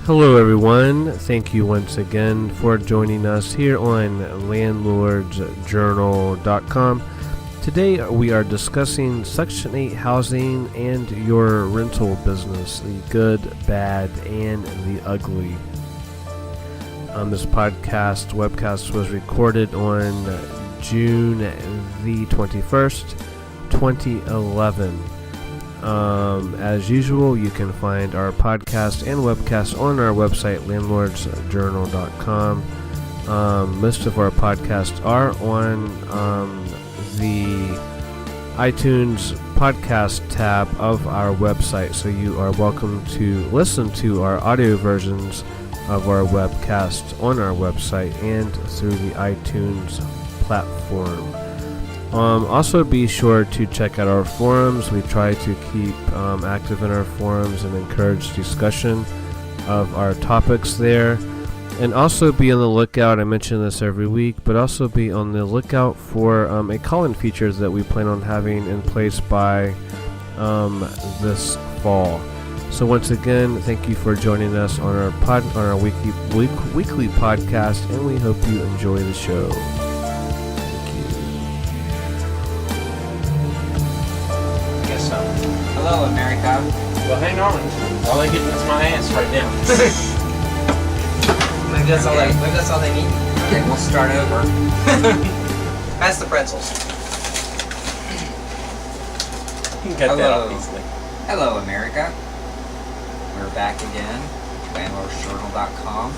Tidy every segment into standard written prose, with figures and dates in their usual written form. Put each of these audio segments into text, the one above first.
Hello everyone, thank you once again for joining us here on landlordsjournal.com. Today we are discussing Section 8 housing and your rental business, the good, bad, and the ugly. This webcast was recorded on June the 21st, 2011. As usual, you can find our podcast and webcast on our website, landlordsjournal.com. Most of our podcasts are on the iTunes podcast tab of our website, so you are welcome to listen to our audio versions of our webcasts on our website and through the iTunes platform. Also be sure to check out our forums. We try to keep active in our forums and encourage discussion of our topics there. And also be on the lookout, I mention this every week, but also be on the lookout for a call-in feature that we plan on having in place by this fall. So once again, thank you for joining us on our weekly podcast, and we hope you enjoy the show. Hello, America. Well, hang on. All they getting is my ass right now. Maybe that's all they need. Okay, we'll start over. Pass the pretzels. You can cut that off easily. Hello, America. We're back again. landlordsjournal.com.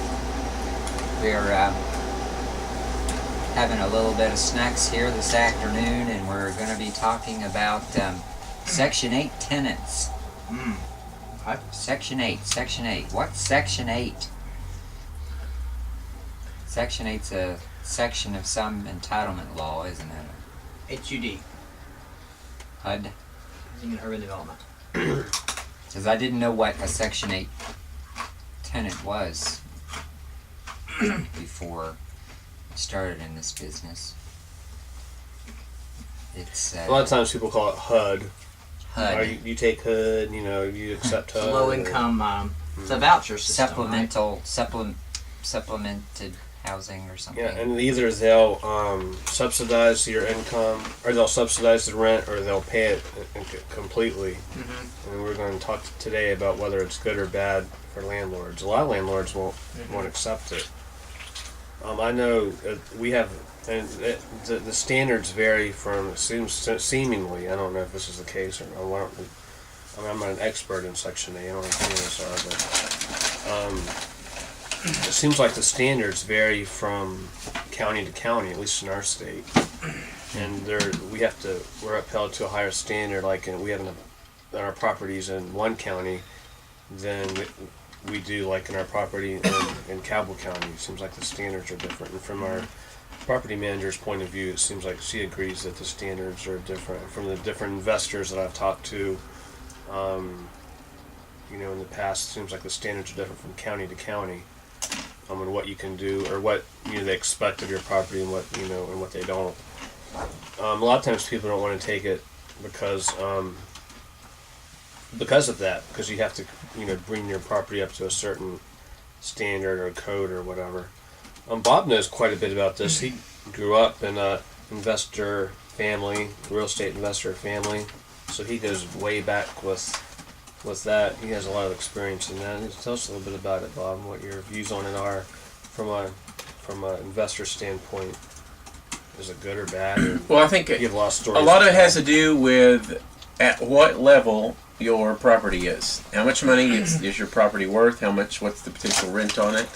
We're having a little bit of snacks here this afternoon, and we're going to be talking about Section 8 tenants. Section 8. What's Section 8? Section 8's a section of some entitlement law, isn't it? HUD. HUD? Housing and Urban Development. Because I didn't know what a Section 8 tenant was before I started in this business. It's A lot of times people call it HUD. HUD. Or you take HUD, you accept HUD. Low income, it's a voucher system. Supplemented housing or something. Yeah, and either they'll subsidize your income, or they'll subsidize the rent, or they'll pay it completely. Mm-hmm. And we're going to talk today about whether it's good or bad for landlords. A lot of landlords won't accept it. I know we have, and the standards vary from, seemingly, I don't know if this is the case, or I'm not an expert in Section 8, I don't know if any of us are, but it seems like the standards vary from county to county, at least in our state, and we're upheld to a higher standard, like we have in our properties in one county than we do like in our property in Cabell County. It seems like the standards are different, and from our property manager's point of view, it seems like she agrees that the standards are different. From the different investors that I've talked to, in the past, it seems like the standards are different from county to county. And what you can do, or what they expect of your property, and what and what they don't. A lot of times people don't want to take it because of that, because you have to bring your property up to a certain standard or code or whatever. Bob knows quite a bit about this. He grew up in a investor family, real estate investor family, so he goes way back with that. He has a lot of experience in that. Tell us a little bit about it, Bob, and what your views on it are from an investor standpoint. Is it good or bad? Well, I think you have a lot of stories. A lot of it has to do with at what level your property is. How much money is your property worth? What's the potential rent on it?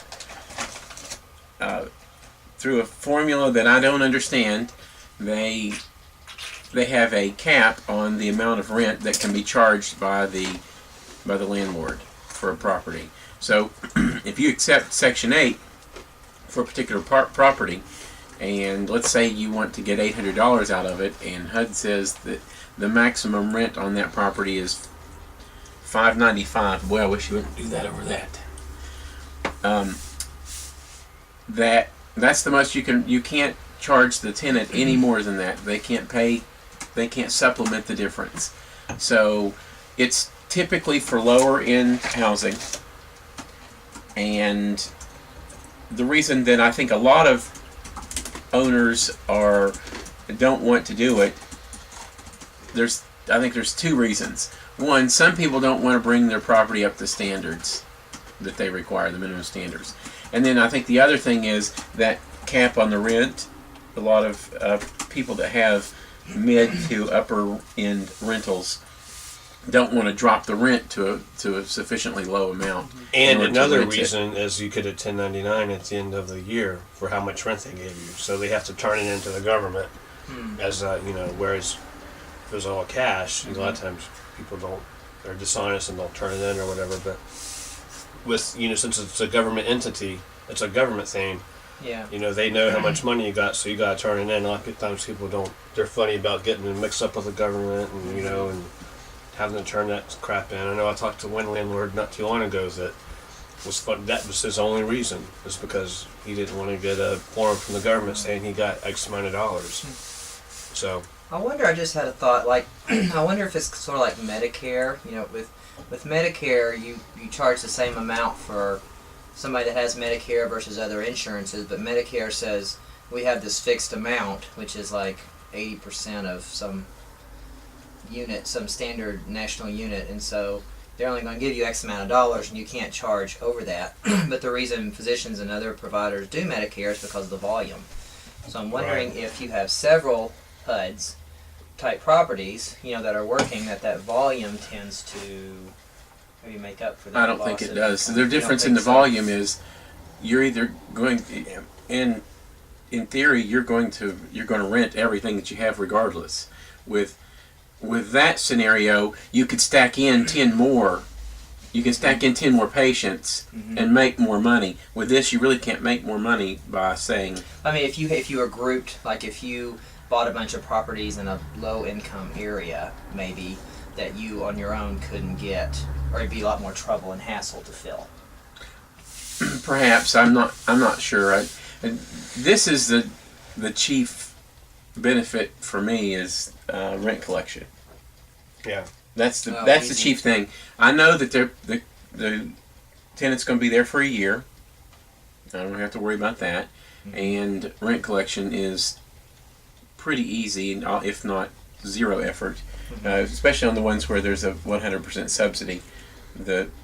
Through a formula that I don't understand, they have a cap on the amount of rent that can be charged by the landlord for a property. So if you accept Section 8 for a particular property, and let's say you want to get $800 out of it, and HUD says that the maximum rent on that property is $595. Boy, I wish you wouldn't do that over that. That's the most you can. You can't charge the tenant any more than that. They can't supplement the difference. So it's typically for lower end housing. And the reason that I think a lot of owners don't want to do it, I think there's two reasons. One, some people don't want to bring their property up to standards that they require, the minimum standards. And then I think the other thing is that cap on the rent. A lot of people that have mid to upper end rentals don't want to drop the rent to a sufficiently low amount. And in order to another rent it. reason is you get a 1099 at the end of the year for how much rent they gave you. So they have to turn it into the government as whereas if it was all cash, a lot of times people they're dishonest and they'll turn it in or whatever. But with since it's a government entity, it's a government thing. Yeah. They know how much money you got, so you got to turn it in. A lot of times people don't. They're funny about getting mixed up with the government, and and having to turn that crap in. I know I talked to one landlord not too long ago that was fun. That was his only reason, is because he didn't want to get a form from the government saying he got X amount of dollars. So I wonder. I just had a thought. Like, I wonder if it's sort of like Medicare. With Medicare, you charge the same amount for somebody that has Medicare versus other insurances, but Medicare says we have this fixed amount, which is like 80% of some unit, some standard national unit, and so they're only going to give you X amount of dollars, and you can't charge over that. But the reason physicians and other providers do Medicare is because of the volume. So I'm wondering if you have several HUDs type properties, that are working, that volume tends to maybe make up for that. I don't think it does. So the difference in the volume is you're either going in theory you're going to rent everything that you have regardless. With that scenario, you could stack in 10 more. You can stack in 10 more patients and make more money. With this, you really can't make more money by saying. I mean, if you were grouped, like if you bought a bunch of properties in a low income area, maybe that you on your own couldn't get, or it'd be a lot more trouble and hassle to fill. Perhaps I'm not sure. This is the chief benefit for me is rent collection. yeah, That's the chief thing. I know that the tenant's going to be there for a year. I don't have to worry about that. And rent collection is pretty easy, if not zero effort, especially on the ones where there's a 100% subsidy.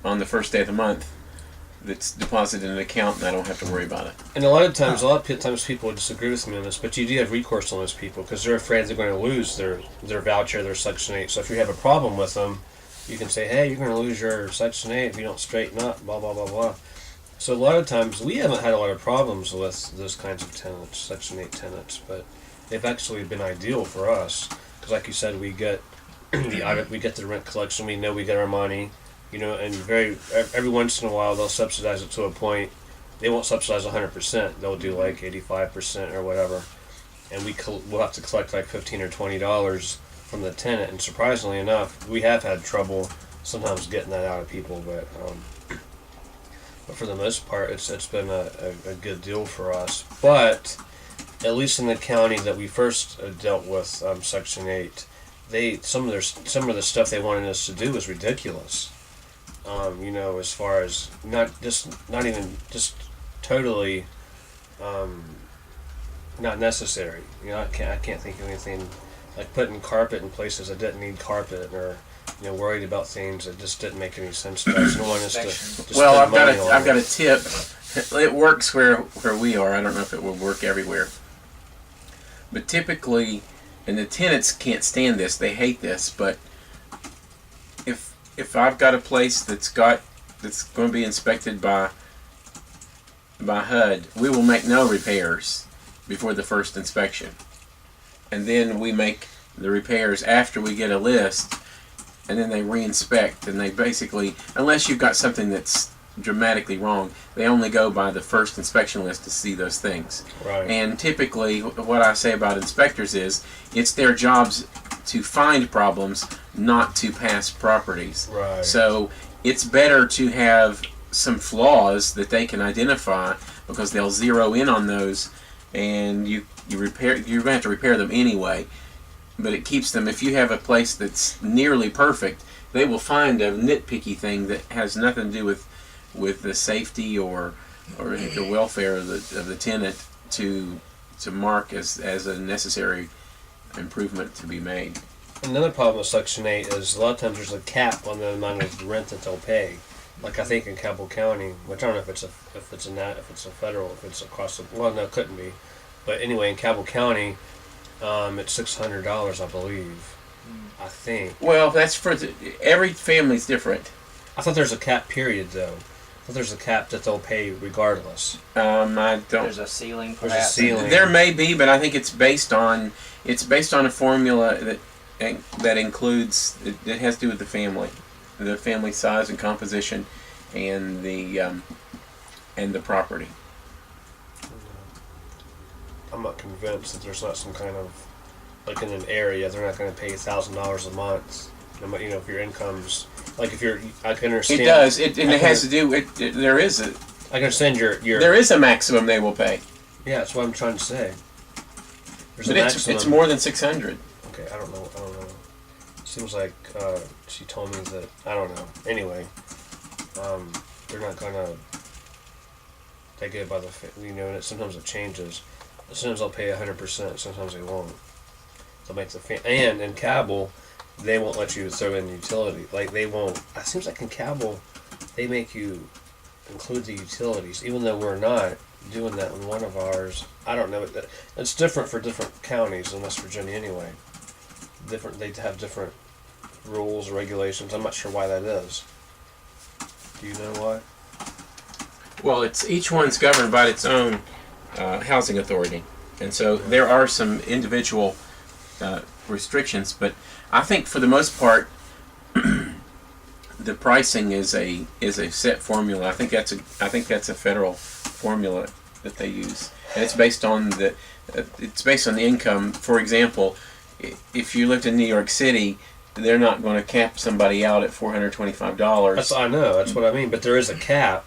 On the first day of the month, that's deposited in an account, and I don't have to worry about it. and a lot of times people disagree with me on this, but you do have recourse on those people because they're afraid they're going to lose their voucher, their Section 8. So if you have a problem with them, you can say, hey, you're going to lose your Section 8 if you don't straighten up, blah, blah, blah, blah. So a lot of times we haven't had a lot of problems with those kinds of tenants, Section 8 tenants, but they've actually been ideal for us because, like you said, we get we get the rent collection. We know we get our money, and every once in a while they'll subsidize it to a point. They won't subsidize 100%. They'll do like 85% or whatever, and we'll have to collect like $15 or $20 from the tenant. And surprisingly enough, we have had trouble sometimes getting that out of people, but for the most part, it's been a good deal for us. But at least in the county that we first dealt with, Section 8, some of the stuff they wanted us to do was ridiculous. As far as not even totally not necessary. I can't think of anything like putting carpet in places that didn't need carpet, or worried about things that just didn't make any sense to us. No one is to Well, spend money on I've got it. a tip. It works where we are. I don't know if it will work everywhere. But typically, and the tenants can't stand this. They hate this. But if I've got a place that's going to be inspected by HUD, we will make no repairs before the first inspection, and then we make the repairs after we get a list, and then they re-inspect, and they basically, unless you've got something that's dramatically wrong, they only go by the first inspection list to see those things. Right. And typically, what I say about inspectors is, it's their jobs to find problems, not to pass properties. Right. So it's better to have some flaws that they can identify, because they'll zero in on those, and you're going to have to repair them anyway. But it keeps them, if you have a place that's nearly perfect, they will find a nitpicky thing that has nothing to do with with the safety or the welfare of the tenant to mark as a necessary improvement to be made. Another problem with Section 8 is a lot of times there's a cap on the amount of rent that they'll pay. Like I think in Cabell County, which I don't know if it's a federal, if it's across the, well, no, it couldn't be. But anyway, in Cabell County, it's $600, I believe. I think. Well, that's for every family's different. I thought there's a cap period though. I thought there's a cap that they'll pay regardless. I don't. There's a ceiling, There's a perhaps. ceiling. There may be, but I think it's based on a formula that includes it has to do with the family size and composition, and the property. I'm not convinced that there's not some kind of, like in an area, they're not going to pay $1,000 a month. No matter, if your income's, like if you're, I can understand. It does. It has to do. There is a. I can understand your. There is a maximum they will pay. Yeah, that's what I'm trying to say. There's But a it's maximum. more than 600. Okay, I don't know. Seems like she told me that. I don't know. Anyway, they're not gonna take it by the and sometimes it changes. Sometimes they'll pay 100%. Sometimes they won't. They'll make the and in Cabell, they won't let you throw in utility. Like they won't. It seems like in Cabell, they make you include the utilities, even though we're not doing that in one of ours. I don't know. It's different for different counties in West Virginia anyway. They have different rules or regulations. I'm not sure why that is. Do you know why? Well, it's each one's governed by its own housing authority, and so there are some individual restrictions. But I think for the most part, the pricing is a set formula. I think that's a federal formula that they use, and it's based on the income. For example, if you lived in New York City, they're not going to cap somebody out at $425. I know. That's what I mean. But there is a cap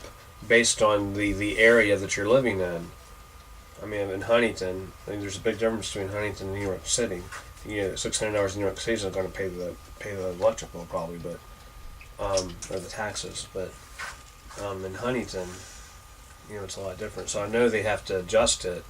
based on the area that you're living in. I mean, in Huntington, there's a big difference between Huntington and New York City. $600 in New York City is not going to pay the electrical probably, but or the taxes. But in Huntington, it's a lot different. So I know they have to adjust it.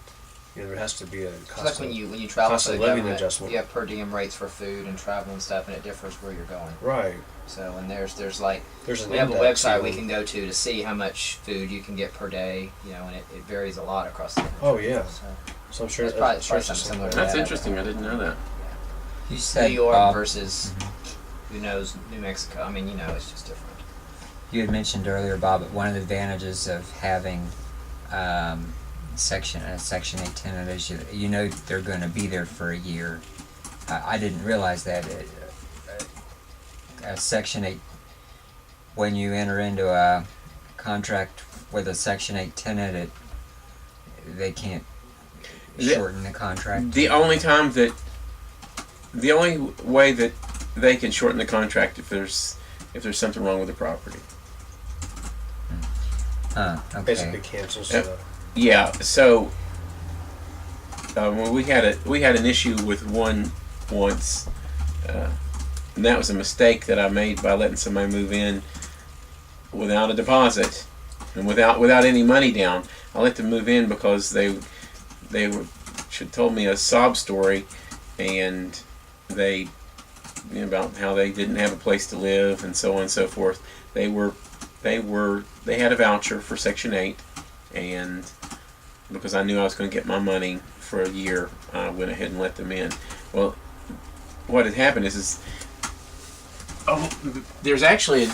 There has to be a cost. It's like when you travel cost to of the living government, adjustment. you have per diem rates for food and travel and stuff, and it differs where you're going. Right. So, and there's like, There's an we have a index website even. we can go to see how much food you can get per day, and it varies a lot across the country. Oh yeah. So, So I'm sure It's probably I'm sure it's something the same similar to way. That's that. interesting. I didn't know that. You New said, York Bob, versus, who knows, New Mexico. I mean, it's just different. you had mentioned earlier, Bob, that one of the advantages of having Section 8 tenant is they're going to be there for a year. I didn't realize that. Section 8, when you enter into a contract with a Section 8 tenant, they can't shorten the contract. The only way that they can shorten the contract if there's something wrong with the property. Okay. Basically cancels Yep. the. Yeah. So when we had an issue with one once, and that was a mistake that I made by letting somebody move in without a deposit and without any money down. I let them move in because they told me a sob story, and they about how they didn't have a place to live and so on and so forth. They had a voucher for Section 8, and because I knew I was going to get my money for a year, I went ahead and let them in. Well, what had happened is there's actually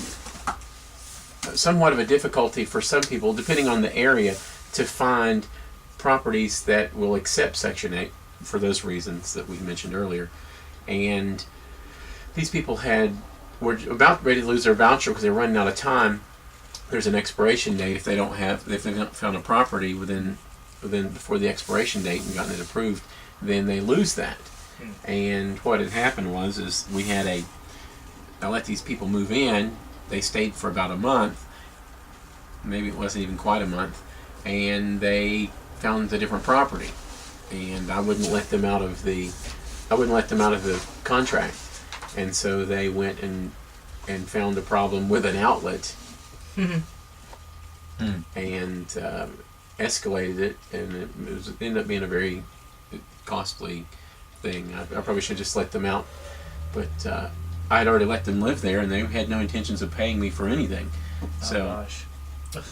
somewhat of a difficulty for some people, depending on the area, to find properties that will accept Section 8 for those reasons that we mentioned earlier. And these people were about ready to lose their voucher because they were running out of time. There's an expiration date if they've not found a property before the expiration date and gotten it approved, then they lose that. And what had happened was I let these people move in. They stayed for about a month. Maybe it wasn't even quite a month, and they found a different property, and I wouldn't let them out of the contract, and so they went and found a problem with an outlet, and escalated it, and it ended up being a very costly thing. I probably should just let them out, but I had already let them live there, and they had no intentions of paying me for anything. So, gosh.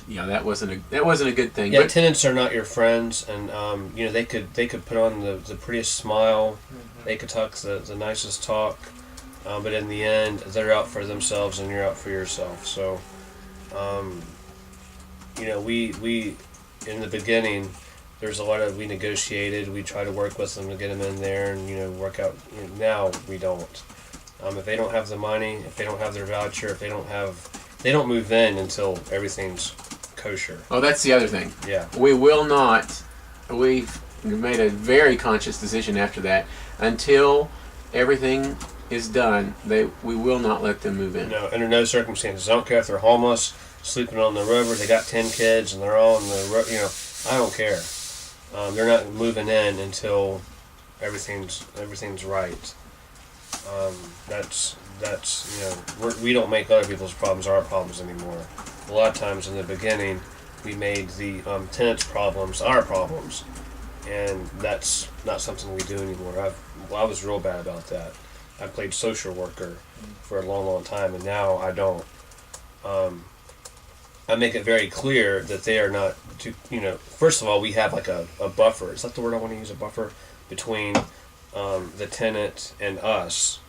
yeah, that wasn't a good thing. Yeah, But tenants are not your friends, and they could put on the prettiest smile, they could talk the nicest talk, but in the end, they're out for themselves, and you're out for yourself. So, we in the beginning, there's a lot of we negotiated. We try to work with them to get them in there, and work out. Now we don't. If they don't have the money, if they don't have their voucher, if they don't move in until everything's kosher. oh, that's the other thing. Yeah. We will not. We've made a very conscious decision after that. Until everything is done, we will not let them move in. No, under no circumstances. I don't care if they're homeless, sleeping on the river, they got 10 kids, and they're all on the road. I don't care. They're not moving in until everything's right. We don't make other people's problems our problems anymore. A lot of times in the beginning, we made the tenants' problems our problems, and that's not something we do anymore. I was real bad about that. I played social worker for a long, long time, and now I don't. I make it very clear that they are not first of all, we have like a buffer. Is that the word I want to use? A buffer between the tenant and us.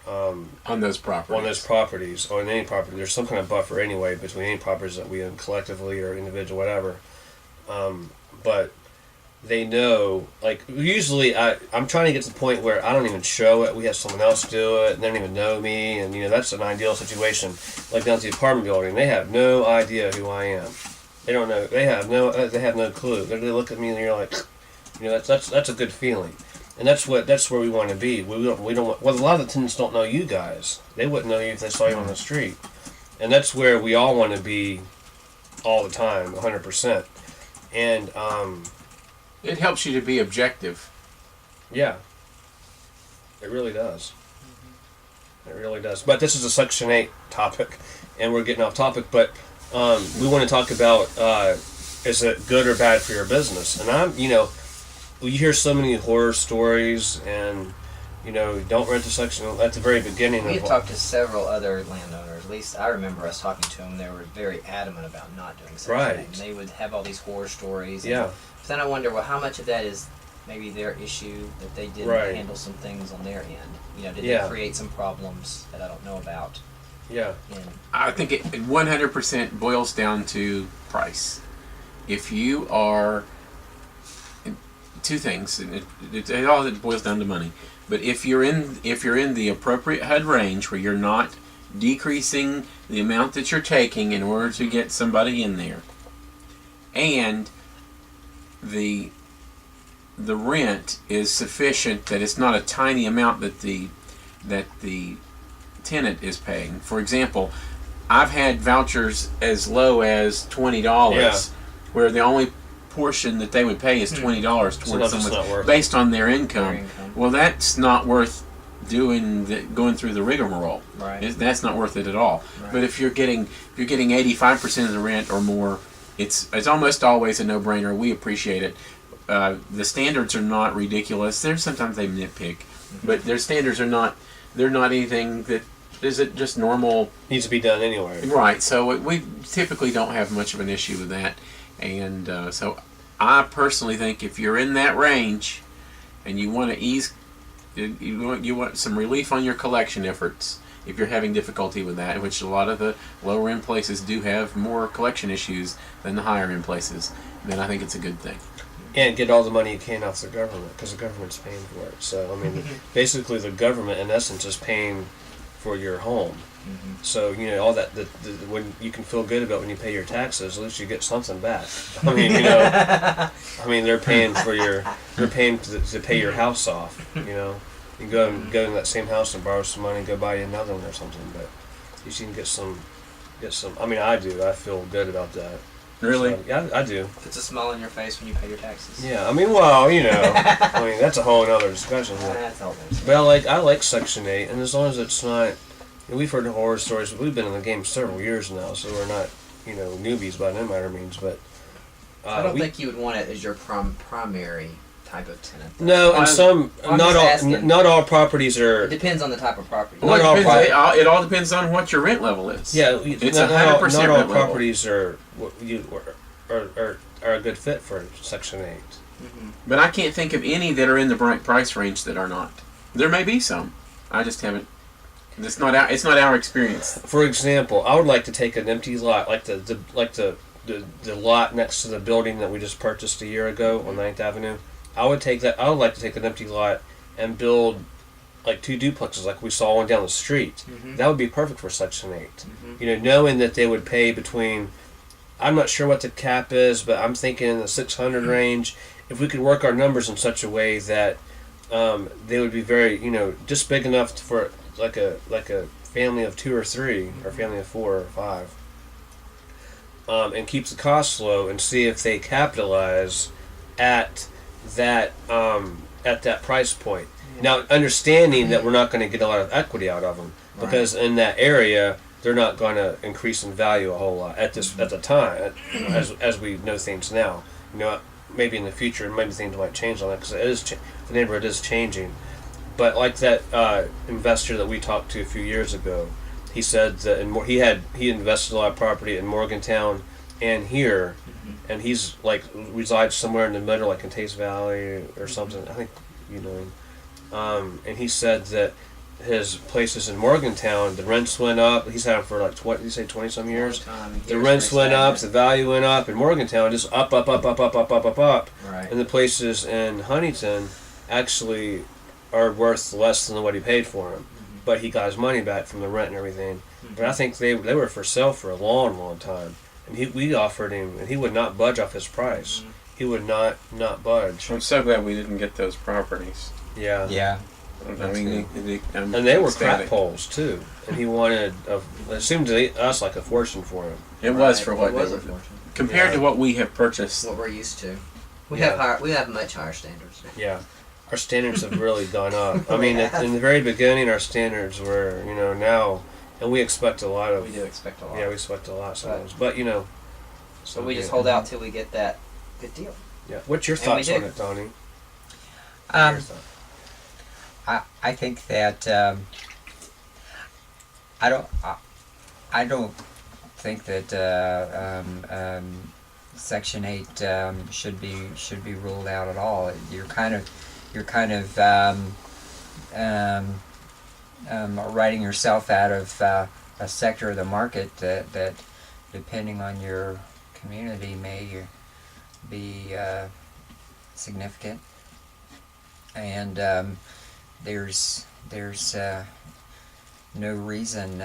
On those properties. On those properties, or in any property, there's some kind of buffer anyway between any properties that we own collectively or individual, whatever. But they know, like, usually I'm trying to get to the point where I don't even show it. We have someone else do it, and they don't even know me, and that's an ideal situation. Like down to the apartment building, they have no idea who I am. They don't know. They have no clue. They look at me and you're like, that's a good feeling. And that's where we want to be. We don't. Well, a lot of the tenants don't know you guys. They wouldn't know you if they saw you on the street. And that's where we all want to be, all the time, 100%. And It helps you to be objective. yeah, it really does. It really does. But this is a Section 8 topic, and we're getting off topic. But we want to talk about is it good or bad for your business? And you hear so many horror stories, and don't rent a section at the very beginning. We had talked to several other landowners. At least I remember us talking to them. They were very adamant about not doing Section 8. Right. And they would have all these horror stories. Yeah. But then I wonder, well, how much of that is maybe their issue that they didn't Right. handle some things on their end? Did Yeah. they create some problems that I don't know about? Yeah. And I think it 100% boils down to price. If you are two things, and it all boils down to money. But if you're in the appropriate HUD range where you're not decreasing the amount that you're taking in order to get somebody in there, and the rent is sufficient that it's not a tiny amount that the tenant is paying. For example, I've had vouchers as low as $20, Yeah. where the only portion that they would pay is $20 towards Sometimes it's someone not worth it. based on their income. Their income. Well, that's not worth going through the rigmarole. Right. That's not worth it at all. Right. But if you're getting 85% of the rent or more, it's almost always a no-brainer. We appreciate it. The standards are not ridiculous. Sometimes they nitpick, but their standards are not. They're not anything that is it just normal. Needs to be done anyway. Right. So we typically don't have much of an issue with that, and so I personally think if you're in that range, and you want to ease, you want some relief on your collection efforts. If you're having difficulty with that, which a lot of the lower end places do have more collection issues than the higher end places, then I think it's a good thing. And get all the money you can off the government, because the government's paying for it. So, basically the government, in essence, is paying for your home. So, all that, when you can feel good about when you pay your taxes, at least you get something back. They're paying they're paying to pay your house off, You go in that same house and borrow some money and go buy you another one or something, but you can get some, I do. I feel good about that. Really? So, yeah, I do. Puts a smile on your face when you pay your taxes. Yeah, that's a whole other discussion. That's all there's. But I like Section 8, and as long as it's not, we've heard horror stories, but we've been in the game several years now, so we're not, newbies by no matter means, but I don't we- think you would want it as your primary type of tenant. though. No, and I'm- some I'm not just all asking. not all properties are. It depends on the type of property. Not all Well, private- it all depends on what your rent level is. Yeah, It's not, 100% not all rent level. properties are a good fit for Section 8. Mm-hmm. But I can't think of any that are in the right price range that are not. There may be some. I just haven't. It's not our experience. For example, I would like to take an empty lot, like the lot next to the building that we just purchased a year ago on 9th Avenue. I would like to take an empty lot and build like 2 duplexes, like we saw one down the street. Mhm. That would be perfect for Section 8. Mhm. Knowing that they would pay between, I'm not sure what the cap is, but I'm thinking in the 600 range. If we could work our numbers in such a way that they would be very, just big enough for like a family of 2 or 3, or family of 4 or 5, and keeps the costs low, and see if they capitalize at that price point. Now, understanding that we're not going to get a lot of equity out of them, because in that area they're not going to increase in value a whole lot at the time, as we know things now. Maybe in the future, maybe things might change on that, because the neighborhood is changing. But like that investor that we talked to a few years ago, he said that he invested a lot of property in Morgantown and here, and he's like resides somewhere in the middle, like in Taste Valley or something. I think him. And he said that his places in Morgantown, the rents went up. He's had them for like 20 some years. The rents went up, the value went up, in Morgantown just up. Right. And the places in Huntington actually are worth less than what he paid for them. But he got his money back from the rent and everything. But I think they were for sale for a long, long time. And we offered him, and he would not budge off his price. He would not budge. I'm so glad we didn't get those properties. Yeah. Yeah. I mean, And they were crap poles too. And he wanted, it seemed to us like a fortune for him. It was for what was they a were fortune. compared Yeah. to what we have purchased. What we're used to. We Yeah. have much higher standards. Yeah. Our standards have really gone up. I mean, in the very beginning, our standards were, now, and we expect a lot of. We do expect a lot. Yeah, we expect a lot sometimes. But- But, So we just hold out till we get that good deal. Yeah. What's your And we thoughts do. on it, Donnie? Um, Your thoughts? I think that I don't think that Section 8 should be ruled out at all. You're kind of writing yourself out of a sector of the market that depending on your community may be significant, and there's no reason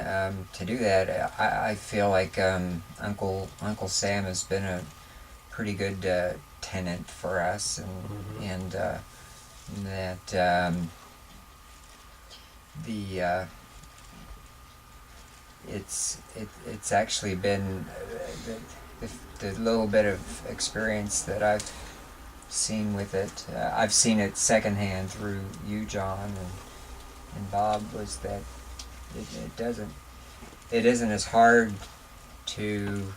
to do that. I feel like Uncle Sam has been a pretty good tenant for us, and that it's actually been the little bit of experience that I've seen with it. I've seen it secondhand through you, John, and Bob, was that it isn't as hard to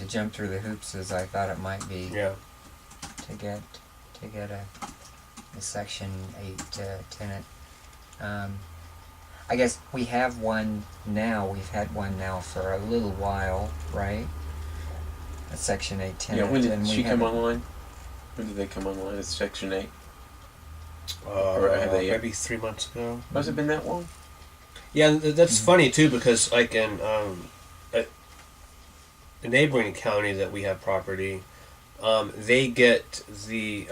jump through the hoops as I thought it might be Yeah. to get a Section 8 tenant. I guess we have one now. We've had one now for a little while, right? A Section 8 tenant. Yeah, when did and we she come haven't- online? When did they come online? It's Section 8. Or have they- Maybe 3 months ago. Has it been that long? Yeah, that's funny too, because like in a neighboring county that we have property, they get the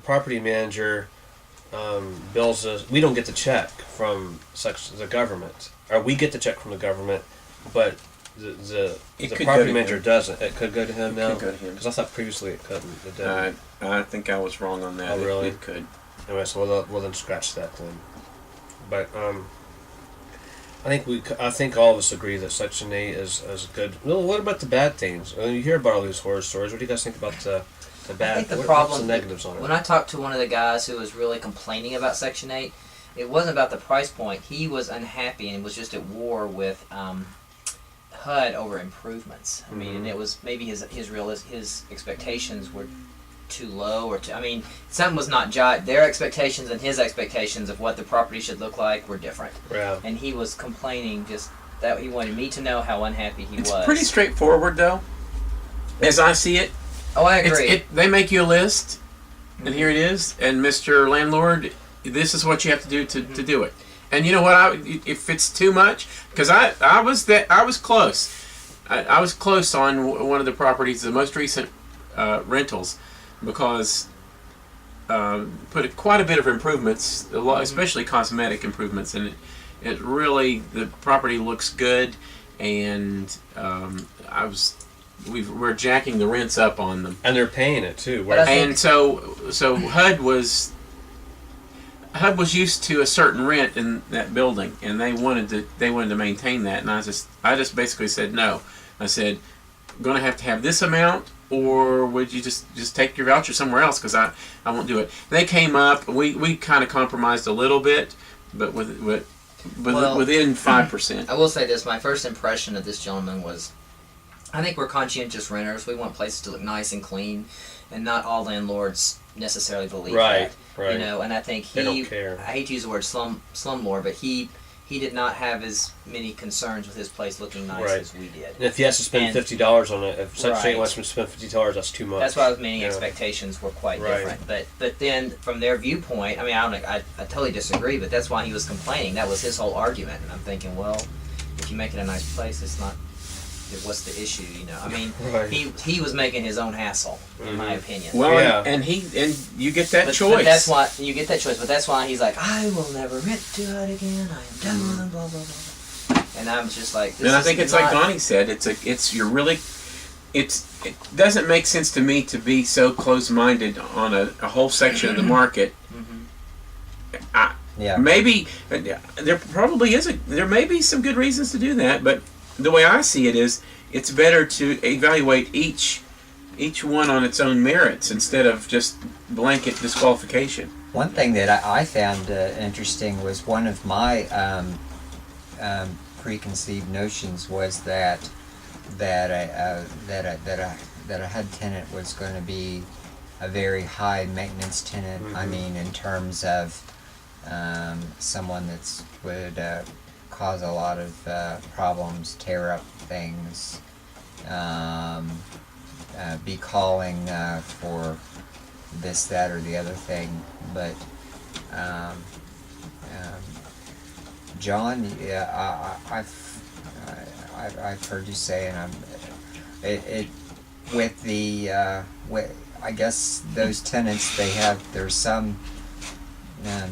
property manager bills us. We don't get the check from the government, or we get the check from the government, but the It the could property go to manager him. doesn't. It could go to him It now. could go to him. Because I thought previously it couldn't. It didn't. I think I was wrong on that. Oh, really? It could. Anyway, so we'll then scratch that then. But I think all of us agree that Section 8 is good. Well, what about the bad things? I mean, you hear about all these horror stories. What do you guys think about the bad? I think the what's problem, the negatives on it? when I talked to one of the guys who was really complaining about Section 8, it wasn't about the price point. He was unhappy and was just at war with HUD over improvements. I mean, and it was maybe his expectations were too low, or I mean, something was not their expectations and his expectations of what the property should look like were different. Yeah. And he was complaining just that he wanted me to know how unhappy he It's was. pretty straightforward, though, as I see it. Oh, I agree. They make you a list, and here it is. And Mr. Landlord, this is what you have to do to do it. And you know what? If it's too much, because I was close. I was close on one of the properties, the most recent rentals, because put quite a bit of improvements, especially cosmetic improvements, and it really, the property looks good, and we're jacking the rents up on them, And they're paying it too. But I think- and so HUD was used to a certain rent in that building, and they wanted to maintain that, and I just basically said no. I said, I'm going to have this amount, or would you just take your voucher somewhere else, because I won't do it. They came up, we kind of compromised a little bit, but within 5%. I will say this: my first impression of this gentleman was, I think we're conscientious renters. We want places to look nice and clean, and not all landlords necessarily believe that. Right. You know, and I think They don't care. I hate to use the word slumlord, but he did not have as many concerns with his place looking nice Right. as we did. And if he has to spend And- $50 on it, if Section 8 Right. wants him to spend $50, that's too much. That's why I was meaning Yeah. expectations were quite Right. different. But then from their viewpoint, I mean, I totally disagree, but that's why he was complaining. That was his whole argument. And I'm thinking, well, if you make it a nice place, it's not, what's the issue, you know? I mean, Right. he was making his own hassle, in my opinion. Well, Yeah. and you get that But choice. that's why you get that choice. But that's why he's like, I will never rent to HUD again. I am done. Blah blah blah. And I'm just like, this And I is think it's not, like Donnie said. It doesn't make sense to me to be so close-minded on a whole section of the market. Yeah. Maybe there may be some good reasons to do that, but the way I see it is, it's better to evaluate each one on its own merits instead of just blanket disqualification. One thing that I found interesting was one of my preconceived notions was that a HUD tenant was going to be a very high maintenance tenant. I mean, in terms of someone that would cause a lot of problems, tear up things, be calling for this, that, or the other thing. But John, yeah, I've heard you say, and I guess those tenants, there's some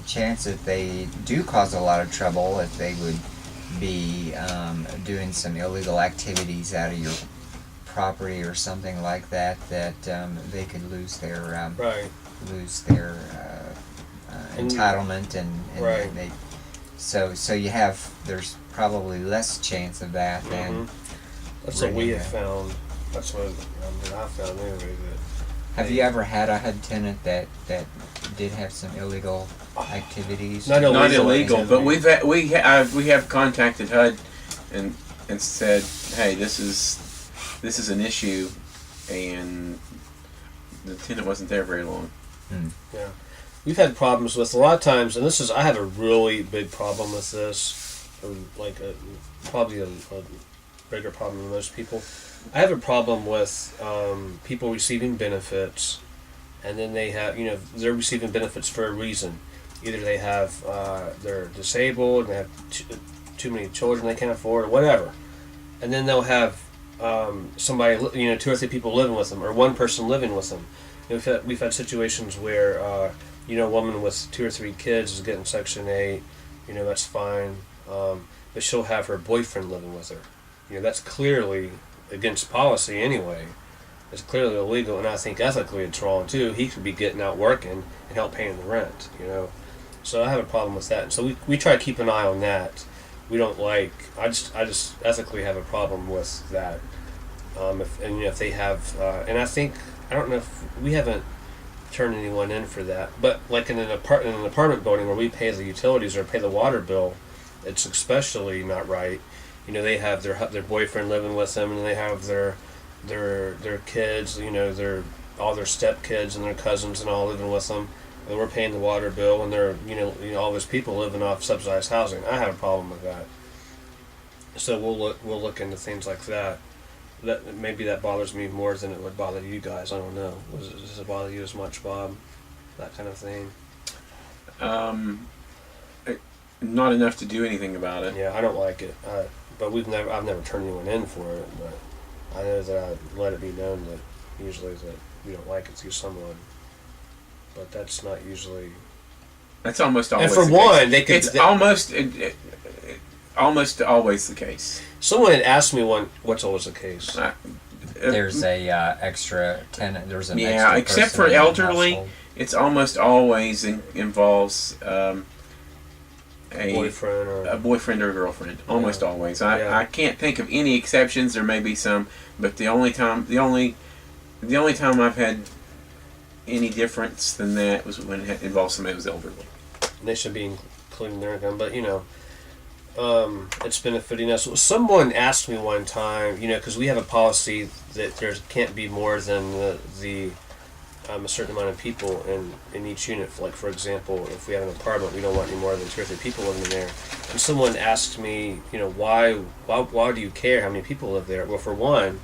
chance that they do cause a lot of trouble if they would be doing some illegal activities out of your property or something like that, they could lose their Right. entitlement, and Right. so there's probably less chance of that than. That's what we Really, have found. That's what I found anyway. Have you ever had a HUD tenant that did have some illegal activities? Not illegal. Not illegal, but activity. we have contacted HUD and said, hey, this is an issue, and the tenant wasn't there very long. Yeah. We've had problems with a lot of times, and I have a really big problem with this, or like probably a bigger problem than most people. I have a problem with people receiving benefits, and then they're receiving benefits for a reason. Either they have they're disabled and they have too many children they can't afford, or whatever, and then they'll have somebody, 2 or 3 people living with them, or one person living with them. We've had situations where a woman with 2 or 3 kids is getting Section 8. That's fine, but she'll have her boyfriend living with her. That's clearly against policy anyway. It's clearly illegal, and I think ethically it's wrong too. He could be getting out working and help paying the rent. So I have a problem with that. And so we try to keep an eye on that. We don't like. I just ethically have a problem with that. If they have, and I don't know if we haven't turned anyone in for that. But like in an apartment building where we pay the utilities or pay the water bill, it's especially not right. they have their boyfriend living with them, and they have their kids, their all their step kids and their cousins and all living with them, and we're paying the water bill, and they're all those people living off subsidized housing. I have a problem with that. So we'll look into things like that. That maybe that bothers me more than it would bother you guys. I don't know. Does it bother you as much, Bob? That kind of thing. Not enough to do anything about it. Yeah, I don't like it. But I've never turned anyone in for it. But I know that I let it be known that usually that we don't like it through someone. But that's not usually. That's almost always. And for the one, case. they could. It's almost always the case. Someone had asked me what's always the case. There's a extra tenant. There's an Yeah, extra except person for in the elderly, household. it's almost always involves a Boyfriend or a boyfriend or girlfriend. Almost always. I can't think of any exceptions. There may be some, but the only time I've had any difference than that was when it involved somebody who was elderly. they should be including their income. But it's benefiting us. Someone asked me one time, because we have a policy that there can't be more than the a certain amount of people in each unit. Like, for example, if we have an apartment, we don't want any more than 2 or 3 people living in there. And someone asked me, why do you care how many people live there? Well, for one,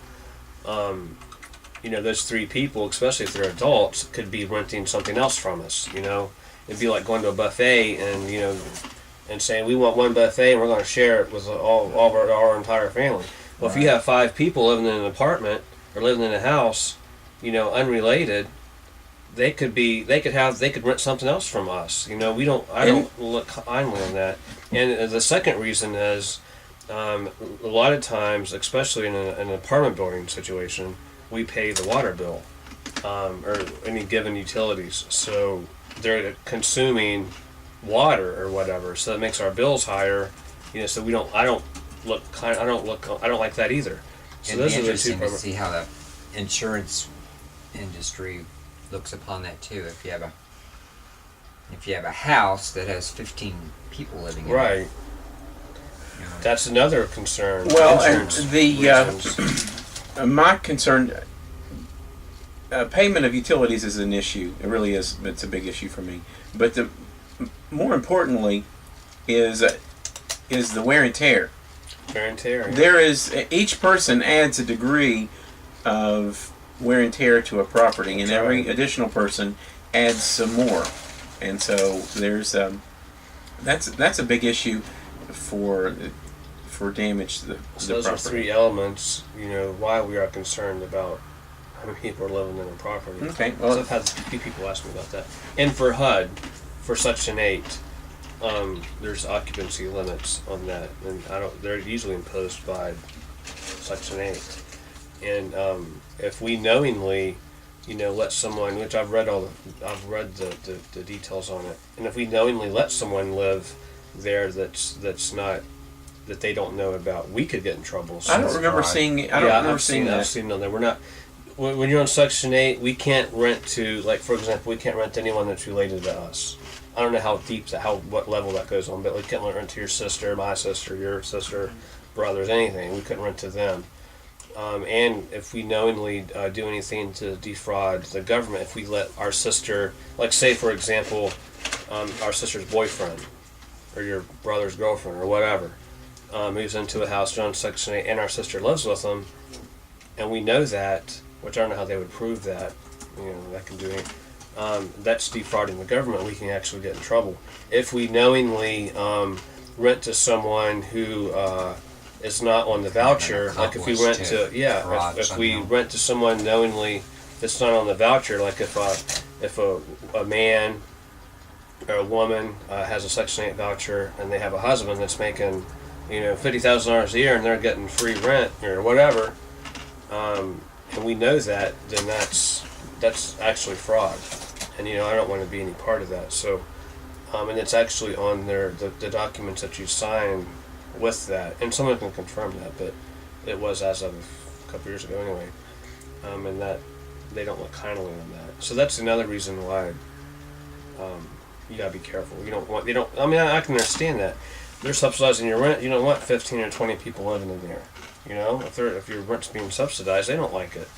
those 3 people, especially if they're adults, could be renting something else from us. It'd be like going to a buffet and saying we want one buffet and we're going to share it with all of our entire family. Well, if you have 5 people living in an apartment or living in a house, unrelated, they could rent something else from us. I don't look kindly on that. And the second reason is a lot of times, especially in an apartment building situation, we pay the water bill or any given utilities. So they're consuming water or whatever, so that makes our bills higher. So I don't like that either. So It'd those be are the two interesting to see how the insurance industry looks upon that too. If you have a house that has 15 people living in it, right. That's another concern. Well, and Insurance the reasons. my concern, payment of utilities is an issue. It really is. It's a big issue for me. But more importantly is the wear and tear. Wear and tear. There is each person adds a degree of wear and tear to a property, and every additional person adds some more. And so there's that's a big issue for damage to the So those property. are 3 elements, why we are concerned about how many people are living in a property. Okay, Well, well, I've had a few people ask me about that. And for HUD, for Section 8, there's occupancy limits on that, and they're usually imposed by Section 8. And if we knowingly, let someone, which I've read the details on it, and if we knowingly let someone live there that's not, that they don't know about, we could get in trouble. I don't remember seeing it. I don't remember I've seeing that. I've seen it on there. We're not. When you're on Section 8, we can't rent to, like, for example, we can't rent to anyone that's related to us. I don't know how deep what level that goes on, but we can't rent to your sister, my sister, your sister, brothers, anything. We couldn't rent to them. And if we knowingly do anything to defraud the government, if we let our sister, like, say, for example, our sister's boyfriend or your brother's girlfriend or whatever, moves into a house on Section 8 and our sister lives with them, and we know that, which I don't know how they would prove that, that can do anything. That's defrauding the government. We can actually get in trouble. If we knowingly rent to someone who is not on the voucher, like if we rent to, if we rent to someone knowingly that's not on the voucher, like if a man or a woman has a Section 8 voucher and they have a husband that's making $50,000 a year and they're getting free rent or whatever, and we know that, then that's actually fraud, and I don't want to be any part of that. So, and it's actually on the documents that you sign with that, and someone can confirm that, but it was as of a couple years ago anyway, and that they don't look kindly on that. So that's another reason why you gotta be careful. I can understand that. they're subsidizing your rent. You don't want 15 or 20 people living in there. You know, if your rent's being subsidized, they don't like it.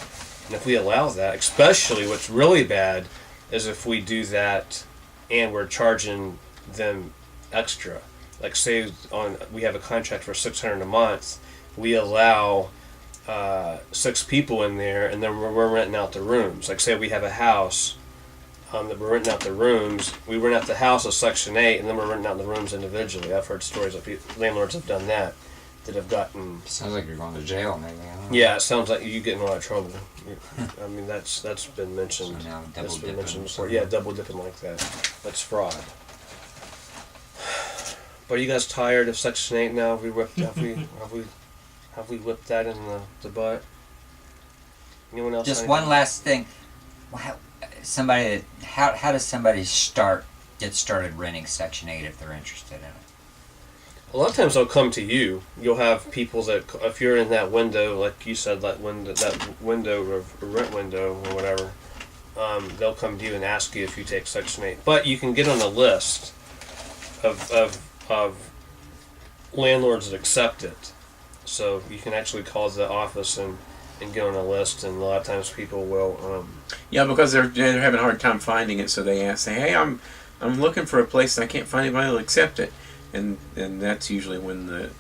And if we allow that, especially what's really bad is if we do that and we're charging them extra. Like say we have a contract for $600 a month, we allow 6 people in there, and then we're renting out the rooms. Like say we have a house that we're renting out the rooms. We rent out the house as Section 8, and then we're renting out the rooms individually. I've heard stories of landlords have done that have gotten. Sounds like you're going to jail, maybe. I don't know. Yeah, it sounds like you get in a lot of trouble. I mean, that's been mentioned. So now That's double been mentioned dipping. before. Yeah, double dipping like that. That's fraud. But are you guys tired of Section 8 now? Have we whipped that in the butt? Anyone else? Just have one anything? last thing. How does somebody get started renting Section 8 if they're interested in it? A lot of times they'll come to you. You'll have people that, if you're in that window, like you said, that window or rent window or whatever, they'll come to you and ask you if you take Section 8. But you can get on a list of landlords that accept it. So you can actually call the office and get on a list, and a lot of times people will. Yeah, because they're having a hard time finding it, so they say, "Hey, I'm looking for a place and I can't find anybody who'll accept it," and that's usually when the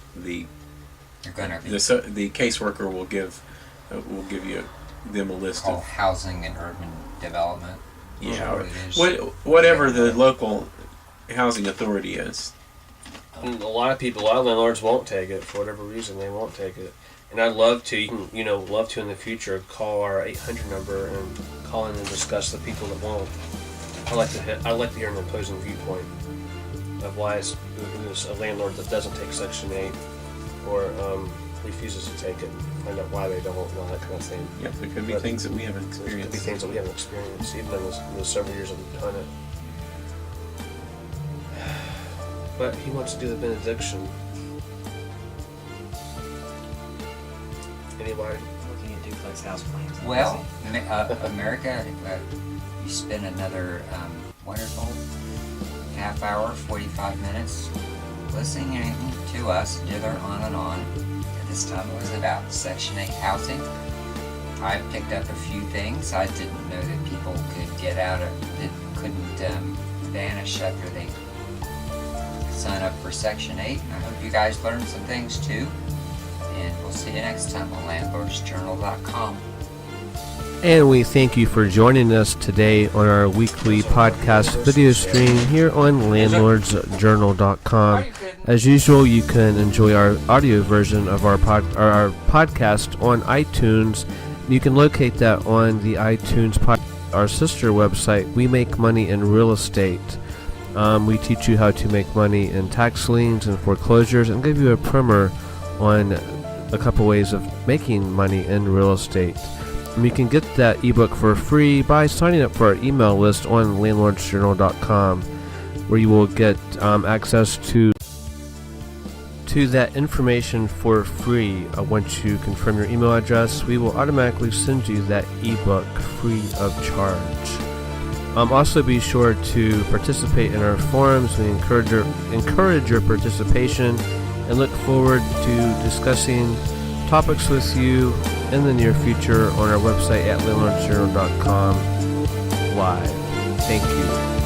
You're gonna caseworker will give you them a list call of housing and urban development. yeah, Or or whatever the local housing authority is. And a lot of landlords won't take it for whatever reason. They won't take it. And I'd love to, you can, love to in the future call our 800 number and call in and discuss the people that won't. I like to hear an opposing viewpoint of why it's a landlord that doesn't take Section 8 or refuses to take it. Find out why they don't, and all that kind of thing. Yep, there could be things that we haven't There could be experienced. things that we haven't experienced, even in the several years that we've done it. But he wants to do the benediction. Anybody? Looking at duplex house plans. Well, America, you spend another wonderful half hour, 45 minutes listening to us dither on and on. And this time it was about Section 8 housing. I picked up a few things. I didn't know that people could get out of, that couldn't vanish after they sign up for Section 8. And I hope you guys learned some things too. And we'll see you next time on landlordsjournal.com. And we thank you for joining us today on our weekly podcast video stream here on landlordsjournal.com. As usual, you can enjoy our audio version of our podcast on iTunes. You can locate that on the iTunes our sister website, We Make Money in Real Estate. We teach you how to make money in tax liens and foreclosures and give you a primer on a couple ways of making money in real estate. And you can get that ebook for free by signing up for our email list on landlordsjournal.com, where you will get access to that information for free. Once you confirm your email address, we will automatically send you that ebook free of charge. Also be sure to participate in our forums. We encourage your participation and look forward to discussing topics with you in the near future on our website at landlordsjournal.com live. Thank you.